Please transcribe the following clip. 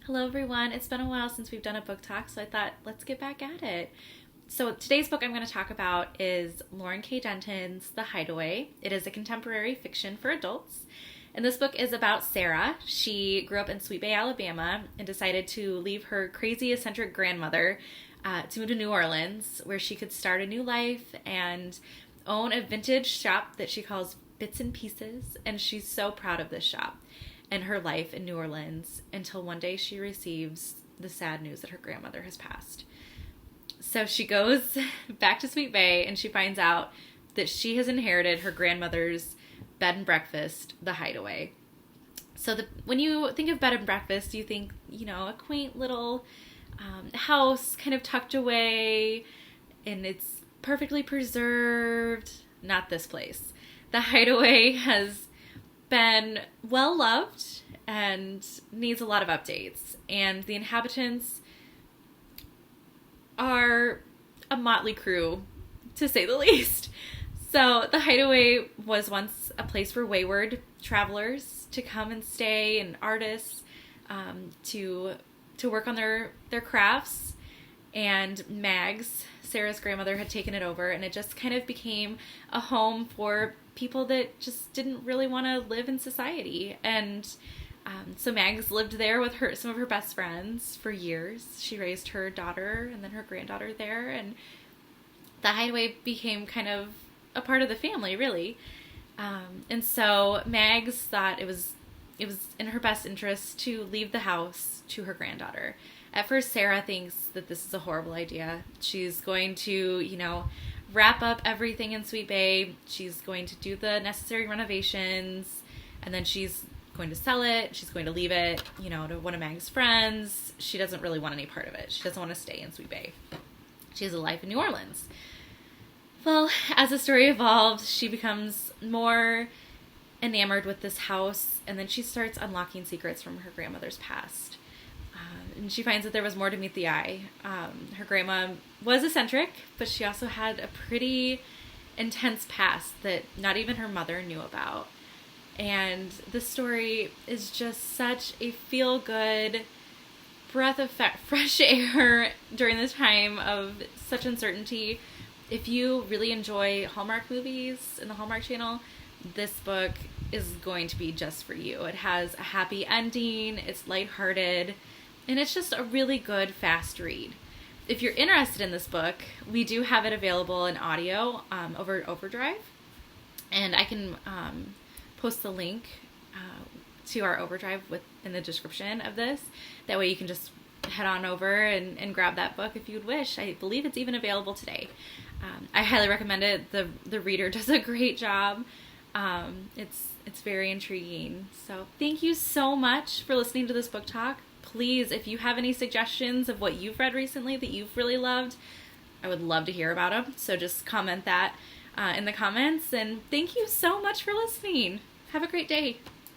Hello, everyone. It's been a while since we've done a book talk, so I thought let's get back at it. So, today's book I'm going to talk about is Lauren K. Denton's The Hideaway. It is a contemporary fiction for adults. And this book is about Sarah. She grew up in Sweet Bay, Alabama, and decided to leave her crazy, eccentric grandmother to move to New Orleans, where she could start a new life and own a vintage shop that she calls Bits and Pieces. And she's so proud of this shop and her life in New Orleans until one day she receives the sad news that her grandmother has passed. So she goes back to Sweet Bay and she finds out that she has inherited her grandmother's bed and breakfast, the Hideaway. So when you think of bed and breakfast, you think, a quaint little house kind of tucked away and it's perfectly preserved. Not this place. The Hideaway has been well loved and needs a lot of updates, and the inhabitants are a motley crew, to say the least. So the Hideaway was once a place for wayward travelers to come and stay, and artists to work on their crafts. And Mags, Sarah's grandmother, had taken it over, and it just kind of became a home for people that just didn't really want to live in society. And so Mags lived there with some of her best friends for years. She raised her daughter and then her granddaughter there, and the Hideaway became kind of a part of the family, really. And so Mags thought it was in her best interest to leave the house to her granddaughter. At first, Sarah thinks that this is a horrible idea. She's going to, wrap up everything in Sweet Bay. She's going to do the necessary renovations, and then she's going to sell it. She's going to leave it, to one of Mag's friends. She doesn't really want any part of it. She doesn't want to stay in Sweet Bay. She has a life in New Orleans. Well, as the story evolves, she becomes more enamored with this house, and then she starts unlocking secrets from her grandmother's past. And she finds that there was more to meet the eye. Her grandma was eccentric, but she also had a pretty intense past that not even her mother knew about. And the story is just such a feel-good breath of fresh air during this time of such uncertainty. If you really enjoy Hallmark movies and the Hallmark Channel, this book is going to be just for you. It has a happy ending, it's lighthearted, and it's just a really good, fast read. If you're interested in this book, we do have it available in audio over Overdrive. And I can post the link to our Overdrive in the description of this. That way you can just head on over and grab that book if you'd wish. I believe it's even available today. I highly recommend it. The reader does a great job. It's very intriguing. So thank you so much for listening to this book talk. Please, if you have any suggestions of what you've read recently that you've really loved, I would love to hear about them. So just comment that in the comments. And thank you so much for listening. Have a great day.